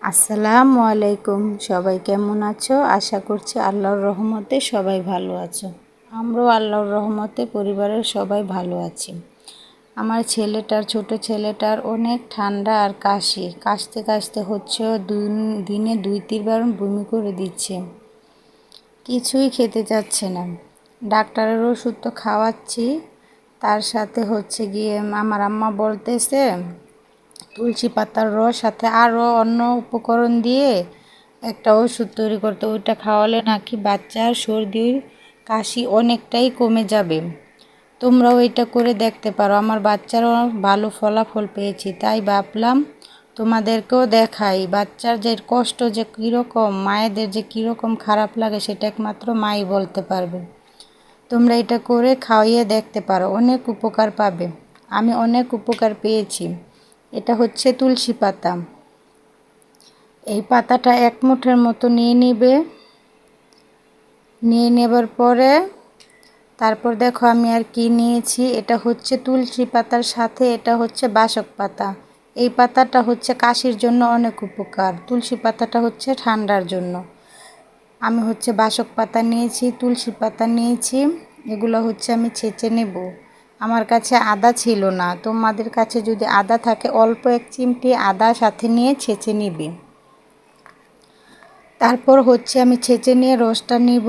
আসসালামু আলাইকুম। সবাই কেমন আছো? আশা করছি আল্লাহর রহমতে সবাই ভালো আছো। আমরাও আল্লাহর রহমতে পরিবারের সবাই ভালো আছি। আমার ছোট ছেলেটার অনেক ঠান্ডা আর কাশি। কাশতে কাশতে হচ্ছে দিনে 2-3 বার বমি করে দিচ্ছে। কিছুই খেতে চাচ্ছে না। ডাক্তারের ওষুধ তো খাওয়াচ্ছি, তার সাথে হচ্ছে গিয়ে আমার আম্মা বলতেছে তুলসী পাতার রস সাথে আরও অন্য উপকরণ দিয়ে একটা ওষুধ তৈরি করতে, ওইটা খাওয়ালে নাকি বাচ্চার সর্দি কাশি অনেকটাই কমে যাবে। তোমরাও এটা করে দেখতে পারো। আমার বাচ্চারও ভালো ফলাফল পেয়েছি, তাই ভাবলাম তোমাদেরকেও দেখাই। বাচ্চার যে কষ্ট যে কীরকম, মায়েদের যে কীরকম খারাপ লাগে সেটা একমাত্র মাই বলতে পারবে। তোমরা এটা করে খাওয়িয়ে দেখতে পারো, অনেক উপকার পাবে। আমি অনেক উপকার পেয়েছি। এটা হচ্ছে তুলসী পাতা। এই পাতাটা 1 মুঠের মতো নিয়ে নিবে। নিয়ে নেবার পরে তারপর দেখো আমি আর কি নিয়েছি। এটা হচ্ছে তুলসী পাতার সাথে এটা হচ্ছে বাসক পাতা। এই পাতাটা হচ্ছে কাশির জন্য অনেক উপকার। তুলসী পাতাটা হচ্ছে ঠান্ডার জন্য। আমি হচ্ছে বাসক পাতা নিয়েছি, তুলসী পাতা নিয়েছি। এগুলো হচ্ছে আমি ছেঁচে নেব। আমার কাছে আদা ছিল না। তোমাদের কাছে যদি আদা থাকে অল্প 1 চিমটি আদা সাথে নিয়ে ছেঁচে নিবে। তারপর হচ্ছে আমি ছেঁচে নিয়ে রসটা নিব।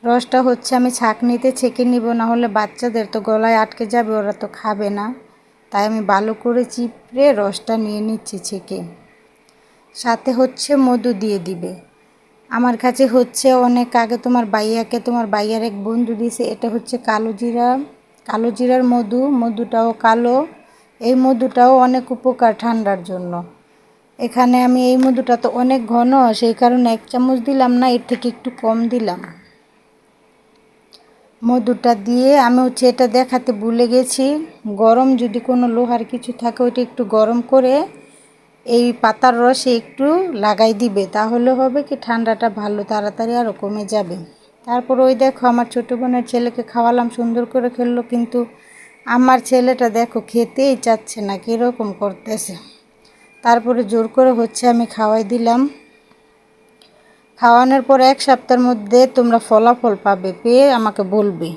রসটা হচ্ছে আমি ছাঁকনিতে ছেঁকে নিব, না হলে বাচ্চাদের তো গলায় আটকে যাবে, ওরা তো খাবে না। তাই আমি ভালো করে চিপড়ে রসটা নিয়ে নিচ্ছি ছেঁকে। সাথে হচ্ছে মধু দিয়ে দিবে। আমার কাছে হচ্ছে অনেক আগে তোমার ভাইয়ার এক বন্ধু দিয়েছে। এটা হচ্ছে কালো জিরার মধু। মধুটাও কালো। এই মধুটাও অনেক উপকার ঠান্ডার জন্য। এখানে আমি এই মধুটা তো অনেক ঘন, সেই কারণে 1 চামচ দিলাম না, এর থেকে একটু কম দিলাম। মধুটা দিয়ে আমি হচ্ছে এটা দেখাতে ভুলে গেছি, গরম যদি কোনো লোহার কিছু থাকে ওইটা একটু গরম করে এই পাতার রসে একটু লাগাই দিবে, তাহলে হবে কি ঠান্ডাটা ভালো তাড়াতাড়ি আরও কমে যাবে। তারপর ওই দেখো আমার ছোটো বোনের ছেলেকে খাওয়ালাম, সুন্দর করে খেললো, কিন্তু আমার ছেলেটা দেখো খেতেই চাচ্ছে না, কীরকম করতেছে। তারপরে জোর করে হচ্ছে আমি খাওয়াই দিলাম। খাওয়ানোর পর 1 সপ্তাহের মধ্যে তোমরা ফলাফল পাবে, পেয়ে আমাকে বলবে।